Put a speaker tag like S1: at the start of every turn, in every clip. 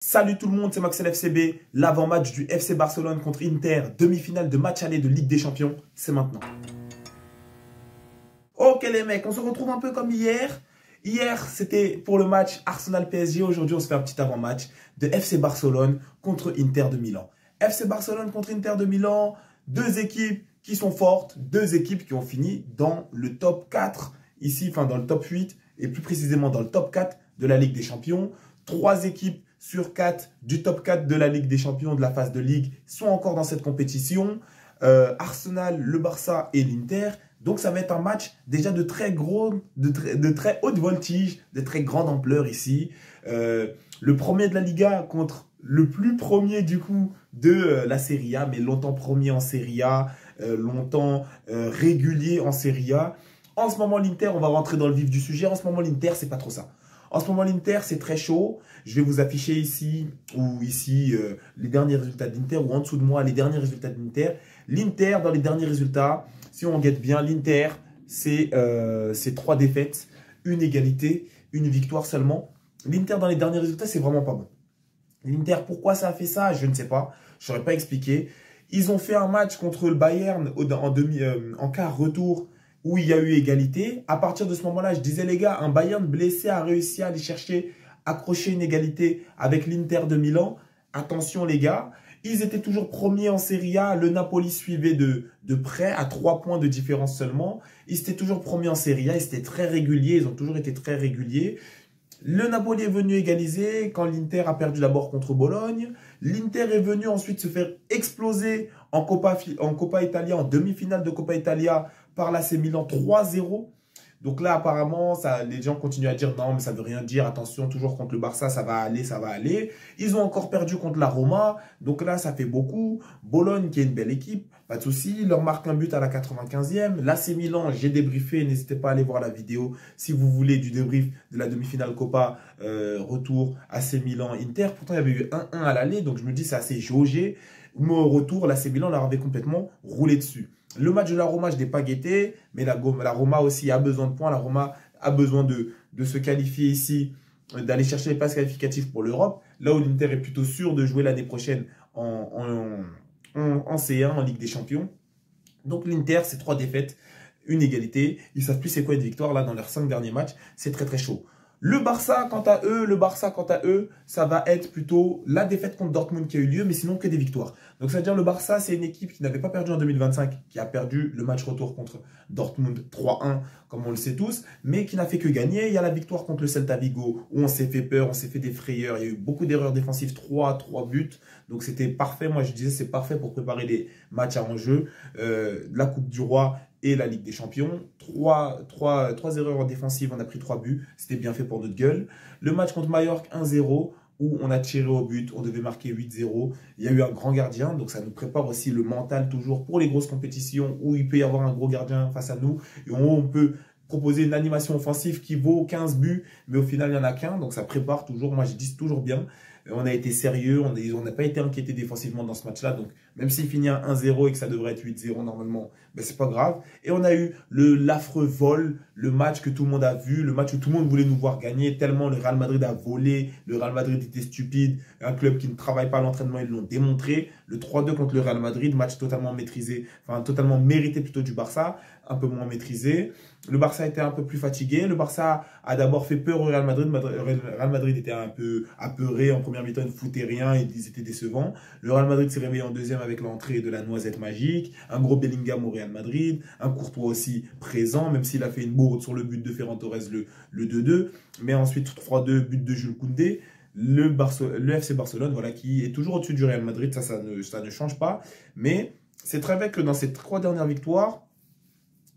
S1: Salut tout le monde, c'est Maxel FCB. L'avant-match du FC Barcelone contre Inter, demi-finale de match aller de Ligue des Champions, c'est maintenant. Ok les mecs, on se retrouve un peu comme hier. Hier, c'était pour le match Arsenal-PSG. Aujourd'hui, on se fait un petit avant-match de FC Barcelone contre Inter de Milan. FC Barcelone contre Inter de Milan, deux équipes qui sont fortes, deux équipes qui ont fini dans le top 4, ici, enfin dans le top 8, et plus précisément dans le top 4 de la Ligue des Champions. Trois équipes sur 4 du top 4 de la Ligue des Champions de la phase de Ligue sont encore dans cette compétition. Arsenal, le Barça et l'Inter. Donc ça va être un match déjà de très haute voltige, de très grande ampleur ici. Le premier de la Liga contre le plus premier du coup de la Serie A, mais longtemps premier en Serie A, longtemps régulier en Serie A. En ce moment l'Inter, on va rentrer dans le vif du sujet, en ce moment l'Inter c'est pas trop ça. En ce moment, l'Inter, c'est très chaud. Je vais vous afficher ici ou ici les derniers résultats de l'Inter ou en dessous de moi les derniers résultats de l'Inter. L'Inter, dans les derniers résultats, si on guette bien, l'Inter, c'est 3 défaites, une égalité, une victoire seulement. L'Inter, dans les derniers résultats, c'est vraiment pas bon. L'Inter, pourquoi ça a fait ça? Je ne sais pas. Je ne saurais pas expliquer. Ils ont fait un match contre le Bayern en quart retour, où il y a eu égalité. À partir de ce moment-là, je disais les gars, un Bayern blessé a réussi à aller chercher, accrocher une égalité avec l'Inter de Milan. Attention les gars, ils étaient toujours premiers en Serie A. Le Napoli suivait de près, à 3 points de différence seulement. Ils étaient toujours premiers en Serie A, ils étaient très réguliers, ils ont toujours été très réguliers. Le Napoli est venu égaliser quand l'Inter a perdu d'abord contre Bologne. L'Inter est venu ensuite se faire exploser en Coppa Italia, en demi-finale de Coppa Italia par l'AC Milan 3-0. Donc là, apparemment, les gens continuent à dire non, mais ça ne veut rien dire. Attention, toujours contre le Barça, ça va aller, ça va aller. Ils ont encore perdu contre la Roma. Donc là, ça fait beaucoup. Bologne, qui est une belle équipe, pas de souci. Ils leur marquent un but à la 95e. L'AC Milan, j'ai débriefé. N'hésitez pas à aller voir la vidéo si vous voulez du débrief de la demi-finale Coppa retour AC Milan-Inter. Pourtant, il y avait eu 1-1 à l'aller. Donc je me dis, c'est assez jaugé. Mais au retour, l'AC Milan leur avait complètement roulé dessus. Le match de la Roma, je ne l'ai pas guetté, mais la Roma aussi a besoin de points. La Roma a besoin de se qualifier ici, d'aller chercher les places qualificatives pour l'Europe. Là où l'Inter est plutôt sûr de jouer l'année prochaine en C1, en Ligue des Champions. Donc l'Inter, c'est 3 défaites, une égalité. Ils ne savent plus c'est quoi une victoire là dans leurs 5 derniers matchs. C'est très très chaud. Le Barça, quant à eux, ça va être plutôt la défaite contre Dortmund qui a eu lieu, mais sinon que des victoires. Donc, ça veut dire le Barça, c'est une équipe qui n'avait pas perdu en 2025, qui a perdu le match retour contre Dortmund 3-1, comme on le sait tous, mais qui n'a fait que gagner. Il y a la victoire contre le Celta Vigo, où on s'est fait peur, on s'est fait des frayeurs. Il y a eu beaucoup d'erreurs défensives, 3 buts. Donc, c'était parfait. Moi, je disais, c'est parfait pour préparer les matchs à enjeu. La Coupe du Roi et la Ligue des Champions. 3 erreurs défensives, on a pris 3 buts. C'était bien fait pour notre gueule. Le match contre Majorque 1-0, où on a tiré au but, on devait marquer 8-0. Il y a eu un grand gardien, donc ça nous prépare aussi le mental toujours pour les grosses compétitions où il peut y avoir un gros gardien face à nous et où on peut proposer une animation offensive qui vaut 15 buts, mais au final, il n'y en a qu'un, donc ça prépare toujours. Moi, je dis toujours bien. On a été sérieux, on n'a pas été inquiété défensivement dans ce match-là. Donc, même s'il finit à 1-0 et que ça devrait être 8-0 normalement, ben, c'est pas grave. Et on a eu l'affreux vol, le match que tout le monde a vu, le match où tout le monde voulait nous voir gagner, tellement le Real Madrid a volé, le Real Madrid était stupide, un club qui ne travaille pas à l'entraînement, ils l'ont démontré. Le 3-2 contre le Real Madrid, match totalement maîtrisé, enfin totalement mérité plutôt du Barça, un peu moins maîtrisé. Le Barça était un peu plus fatigué. Le Barça a d'abord fait peur au Real Madrid. Le Real Madrid était un peu apeuré. En première mi-temps, ils ne foutaient rien. Ils étaient décevants. Le Real Madrid s'est réveillé en deuxième avec l'entrée de la noisette magique. Un gros Bellingham au Real Madrid. Un Courtois aussi présent, même s'il a fait une bourde sur le but de Ferran Torres, le 2-2. Mais ensuite, 3-2, but de Jules Koundé. Le FC Barcelone, voilà, qui est toujours au-dessus du Real Madrid. Ça ne change pas. Mais c'est très vrai que dans ces 3 dernières victoires,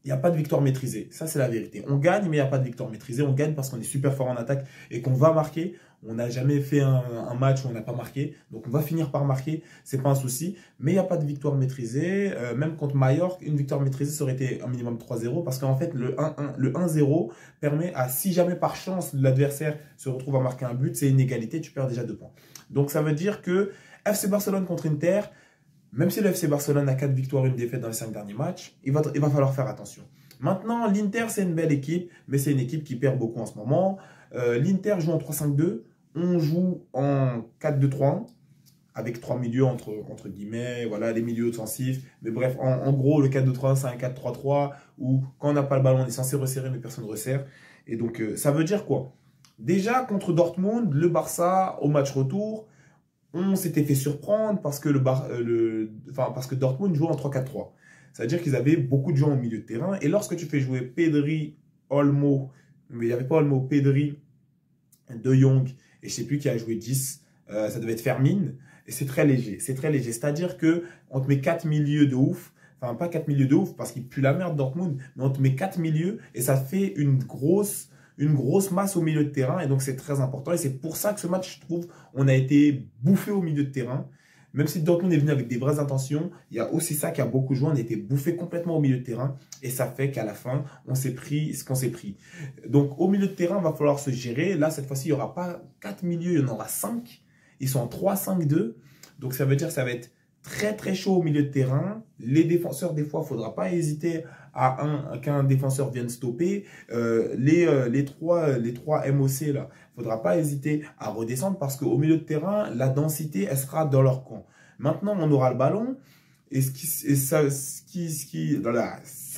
S1: il n'y a pas de victoire maîtrisée. Ça, c'est la vérité. On gagne, mais il n'y a pas de victoire maîtrisée. On gagne parce qu'on est super fort en attaque et qu'on va marquer. On n'a jamais fait un match où on n'a pas marqué. Donc, on va finir par marquer. Ce n'est pas un souci. Mais il n'y a pas de victoire maîtrisée. Même contre Majorque, une victoire maîtrisée, ça aurait été un minimum 3-0. Parce qu'en fait, le 1-0 permet à, si jamais par chance, l'adversaire se retrouve à marquer un but, c'est une égalité, tu perds déjà 2 points. Donc, ça veut dire que FC Barcelone contre Inter, même si le FC Barcelone a 4 victoires et une défaite dans les 5 derniers matchs, il va falloir faire attention. Maintenant, l'Inter, c'est une belle équipe, mais c'est une équipe qui perd beaucoup en ce moment. L'Inter joue en 3-5-2, on joue en 4-2-3-1 avec trois milieux entre guillemets, voilà, les milieux offensifs. Mais bref, en gros, le 4-2-3-1, c'est un 4-3-3 où quand on n'a pas le ballon, on est censé resserrer, mais personne ne resserre. Et donc, ça veut dire quoi? Déjà, contre Dortmund, le Barça, au match retour, on s'était fait surprendre parce que, parce que Dortmund jouait en 3-4-3. Ça veut dire qu'ils avaient beaucoup de gens au milieu de terrain. Et lorsque tu fais jouer Pedri, Olmo, mais il n'y avait pas Olmo, Pedri, De Jong, et je ne sais plus qui a joué 10, ça devait être Fermin. Et c'est très léger. C'est très léger. C'est-à-dire qu'on te met 4 milieux de ouf. Enfin, pas 4 milieux de ouf parce qu'il pue la merde Dortmund. Mais on te met 4 milieux et ça fait une grosse masse au milieu de terrain. Et donc, c'est très important. Et c'est pour ça que ce match, je trouve, on a été bouffé au milieu de terrain. Même si Dortmund est venu avec des vraies intentions, il y a aussi ça qui a beaucoup joué. On a été bouffé complètement au milieu de terrain. Et ça fait qu'à la fin, on s'est pris ce qu'on s'est pris. Donc, au milieu de terrain, il va falloir se gérer. Là, cette fois-ci, il n'y aura pas 4 milieux, il y en aura 5. Ils sont en 3-5-2. Donc, ça veut dire que ça va être très, très chaud au milieu de terrain. Les défenseurs, des fois, il ne faudra pas hésiter qu'un défenseur vienne stopper. Les trois MOC, là, il ne faudra pas hésiter à redescendre parce qu'au milieu de terrain, la densité, elle sera dans leur camp. Maintenant, on aura le ballon. Et ça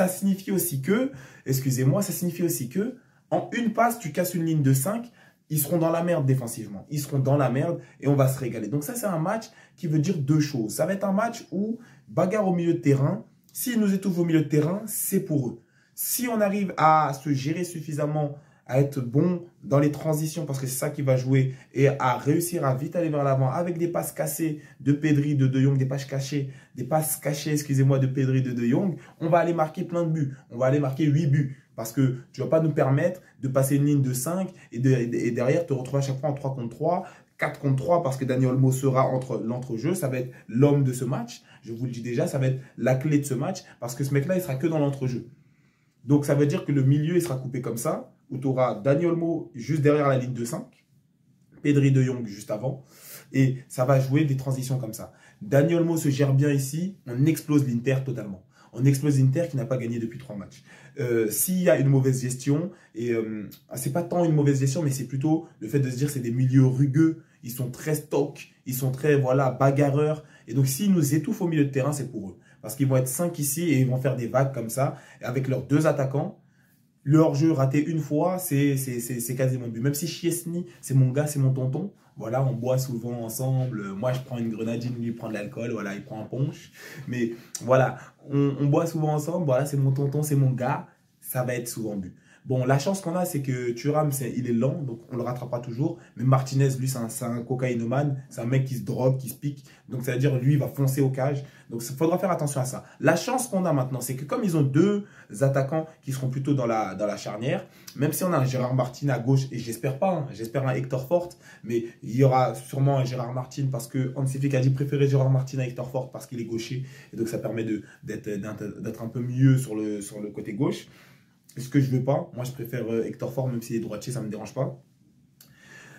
S1: signifie aussi que, excusez-moi, ça signifie aussi que, en une passe, tu casses une ligne de 5. Ils seront dans la merde défensivement. Ils seront dans la merde et on va se régaler. Donc ça, c'est un match qui veut dire deux choses. Ça va être un match où bagarre au milieu de terrain. S'ils nous étouffent au milieu de terrain, c'est pour eux. Si on arrive à se gérer suffisamment, à être bon dans les transitions, parce que c'est ça qui va jouer, et à réussir à vite aller vers l'avant avec des passes cassées de Pedri, de Jong, des passes cachées, excusez-moi, de Pedri, de Jong, on va aller marquer plein de buts. On va aller marquer 8 buts. Parce que tu ne vas pas nous permettre de passer une ligne de 5 et derrière te retrouver à chaque fois en 3 contre 3, 4 contre 3 parce que Daniel Olmo sera entre l'entrejeu. Ça va être l'homme de ce match. Je vous le dis déjà, ça va être la clé de ce match parce que ce mec-là, il sera que dans l'entrejeu. Donc ça veut dire que le milieu, il sera coupé comme ça, où tu auras Daniel Olmo juste derrière la ligne de 5, Pedri de Jong juste avant. Et ça va jouer des transitions comme ça. Daniel Olmo se gère bien ici, on explose l'Inter totalement. On explose l'Inter qui n'a pas gagné depuis 3 matchs. S'il y a une mauvaise gestion, et c'est pas tant une mauvaise gestion, mais c'est plutôt le fait de se dire que c'est des milieux rugueux, ils sont très stock, ils sont très voilà, bagarreurs. Et donc s'ils nous étouffent au milieu de terrain, c'est pour eux. Parce qu'ils vont être 5 ici et ils vont faire des vagues comme ça. Et avec leurs 2 attaquants, leur jeu raté une fois, c'est quasiment but. Même si Chesney, c'est mon gars, c'est mon tonton. Voilà, on boit souvent ensemble. Moi, je prends une grenadine, lui, il prend de l'alcool. Voilà, il prend un punch. Mais voilà, on boit souvent ensemble. Voilà, c'est mon tonton, c'est mon gars. Ça va être souvent but. Bon, la chance qu'on a, c'est que Thuram, il est lent, donc on le rattrapera toujours. Mais Martinez, lui, c'est un cocaïnomane. C'est un mec qui se drogue, qui se pique. Donc, ça veut dire, lui, il va foncer au cage. Donc, il faudra faire attention à ça. La chance qu'on a maintenant, c'est que comme ils ont 2 attaquants qui seront plutôt dans la charnière, même si on a un Gérard Martin à gauche, et j'espère pas, hein, j'espère un Hector Fort, mais il y aura sûrement un Gérard Martin parce que Hansi Flick a dit préférer Gérard Martin à Hector Fort parce qu'il est gaucher. Et donc, ça permet d'être un peu mieux sur le côté gauche. Ce que je veux pas, moi je préfère Hector Fort, même s'il est droitier, ça ne me dérange pas.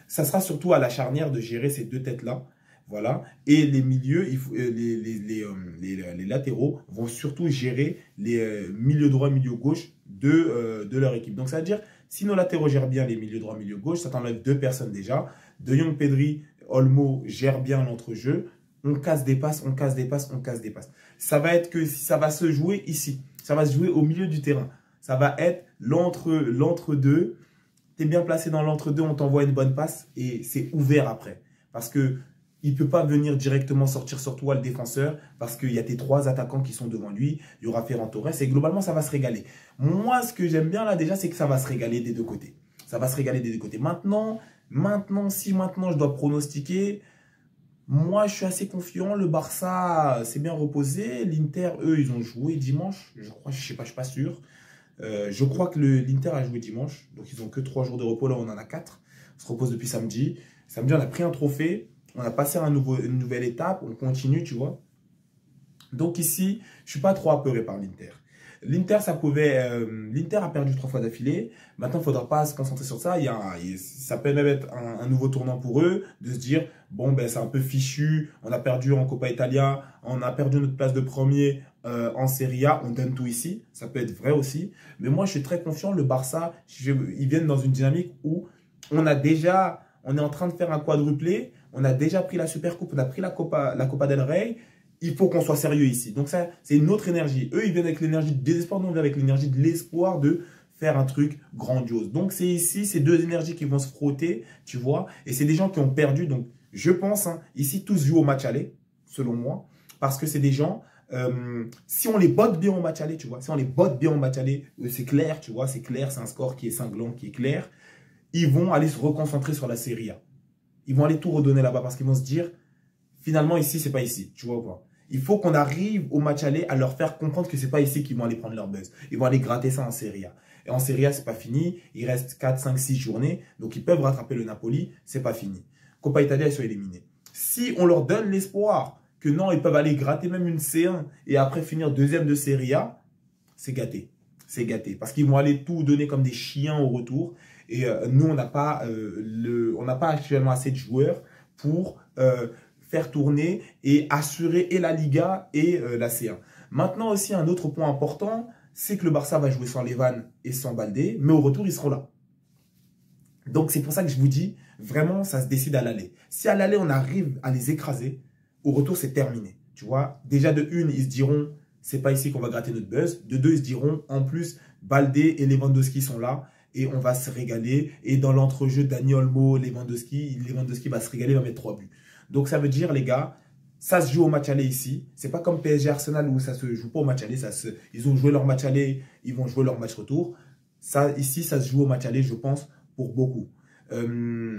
S1: Ça sera surtout à la charnière de gérer ces 2 têtes-là. Voilà. Et les milieux, les latéraux vont surtout gérer les milieux droit, milieu gauche de leur équipe. Donc ça veut dire, si nos latéraux gèrent bien les milieux droit, milieu gauche, ça t'enlève 2 personnes déjà. De Jong, Pedri, Olmo gèrent bien l'entrejeu. On casse des passes, on casse des passes, on casse des passes. Ça va être que ça va se jouer ici. Ça va se jouer au milieu du terrain. Ça va être l'entre-deux. Tu es bien placé dans l'entre-deux, on t'envoie une bonne passe et c'est ouvert après. Parce qu'il ne peut pas venir directement sortir sur toi le défenseur parce qu'il y a tes 3 attaquants qui sont devant lui. Il y aura Ferran Torres et globalement, ça va se régaler. Moi, ce que j'aime bien là déjà, c'est que ça va se régaler des 2 côtés. Ça va se régaler des 2 côtés. Maintenant, si je dois pronostiquer, moi, je suis assez confiant. Le Barça s'est bien reposé. L'Inter, eux, ils ont joué dimanche. Je crois, je sais pas, je suis pas sûr. Je crois que l'Inter a joué dimanche. Donc, ils n'ont que 3 jours de repos. Là, on en a 4. On se repose depuis samedi. Samedi, on a pris un trophée. On a passé une nouvelle étape. On continue, tu vois. Donc, ici, je ne suis pas trop apeuré par l'Inter. L'Inter, l'Inter a perdu 3 fois d'affilée. Maintenant, il ne faudra pas se concentrer sur ça. Ça peut même être un nouveau tournant pour eux de se dire, bon, ben, c'est un peu fichu. On a perdu en Coppa Italia. On a perdu notre place de premier en Serie A. On donne tout ici. Ça peut être vrai aussi. Mais moi, je suis très confiant. Le Barça, ils viennent dans une dynamique où on a déjà on est en train de faire un quadruplé, on a déjà pris la Supercoupe, on a pris la Copa del Rey, il faut qu'on soit sérieux ici. Donc ça, c'est une autre énergie. Eux, ils viennent avec l'énergie du désespoir, nous on vient avec l'énergie de l'espoir de faire un truc grandiose. Donc c'est ici, ces deux énergies qui vont se frotter, tu vois, et c'est des gens qui ont perdu. Donc je pense, hein, ici, tous jouent au match aller, selon moi, parce que c'est des gens... si on les botte bien au match aller, tu vois, si on les botte bien au match aller, c'est clair, tu vois, c'est clair, c'est un score qui est cinglant, qui est clair, ils vont aller se reconcentrer sur la Serie A. Ils vont aller tout redonner là-bas parce qu'ils vont se dire, finalement, ici, c'est pas ici, tu vois quoi. Il faut qu'on arrive au match aller à leur faire comprendre que c'est pas ici qu'ils vont aller prendre leur buzz. Ils vont aller gratter ça en Serie A. Et en Serie A, c'est pas fini. Il reste 4, 5, 6 journées. Donc, ils peuvent rattraper le Napoli. C'est pas fini. Coppa Italia, ils sont éliminés. Si on leur donne l'espoir que non, ils peuvent aller gratter même une C1 et après finir deuxième de Serie A, c'est gâté. C'est gâté. Parce qu'ils vont aller tout donner comme des chiens au retour. Et nous, on n'a pas actuellement assez de joueurs pour faire tourner et assurer et la Liga et la C1. Maintenant aussi, un autre point important, c'est que le Barça va jouer sans Levan et sans Baldé, mais au retour, ils seront là. Donc, c'est pour ça que je vous dis, vraiment, ça se décide à l'aller. Si à l'aller, on arrive à les écraser, au retour, c'est terminé. Tu vois, déjà de une, ils se diront, c'est pas ici qu'on va gratter notre buzz. De deux, ils se diront, en plus, Baldé et Lewandowski sont là et on va se régaler. Et dans l'entrejeu, Dani Olmo, Lewandowski va se régaler, il va mettre 3 buts. Donc, ça veut dire, les gars, ça se joue au match aller ici. C'est pas comme PSG Arsenal où ça se joue pas au match aller. Ils ont joué leur match aller, ils vont jouer leur match retour. Ça, ici, ça se joue au match aller, je pense, pour beaucoup.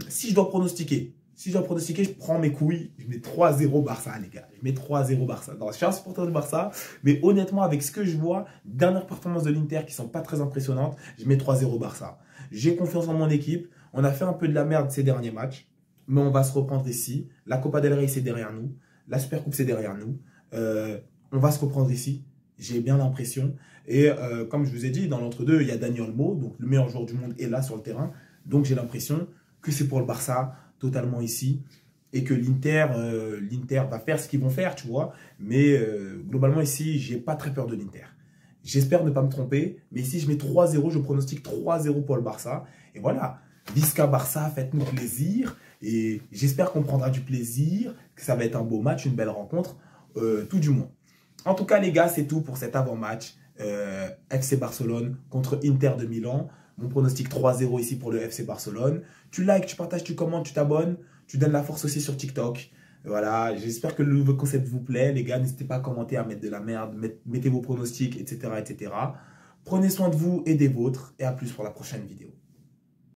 S1: Si je dois pronostiquer, je prends mes couilles, je mets 3-0 Barça, les gars. Je mets 3-0 Barça. Non, je suis un supporter de Barça, mais honnêtement, avec ce que je vois, dernières performances de l'Inter qui sont pas très impressionnantes, je mets 3-0 Barça. J'ai confiance en mon équipe. On a fait un peu de la merde ces derniers matchs, mais on va se reprendre ici. La Copa del Rey, c'est derrière nous. La Supercoupe, c'est derrière nous. On va se reprendre ici. J'ai bien l'impression. Et comme je vous ai dit, dans l'entre-deux, il y a Dani Olmo, donc le meilleur joueur du monde est là sur le terrain. Donc j'ai l'impression que c'est pour le Barça totalement ici et que l'Inter va faire ce qu'ils vont faire, tu vois. Mais globalement ici, j'ai pas très peur de l'Inter. J'espère ne pas me tromper, mais ici je mets 3-0, je pronostique 3-0 pour le Barça. Et voilà, Visca Barça, faites-nous plaisir. Et j'espère qu'on prendra du plaisir, que ça va être un beau match, une belle rencontre, tout du moins. En tout cas les gars, c'est tout pour cet avant-match. FC Barcelone contre Inter de Milan. Mon pronostic 3-0 ici pour le FC Barcelone. Tu likes, tu partages, tu commentes, tu t'abonnes. Tu donnes la force aussi sur TikTok. Voilà, j'espère que le nouveau concept vous plaît. Les gars, n'hésitez pas à commenter, à mettre de la merde. Mettez vos pronostics, etc., etc. Prenez soin de vous et des vôtres. Et à plus pour la prochaine vidéo.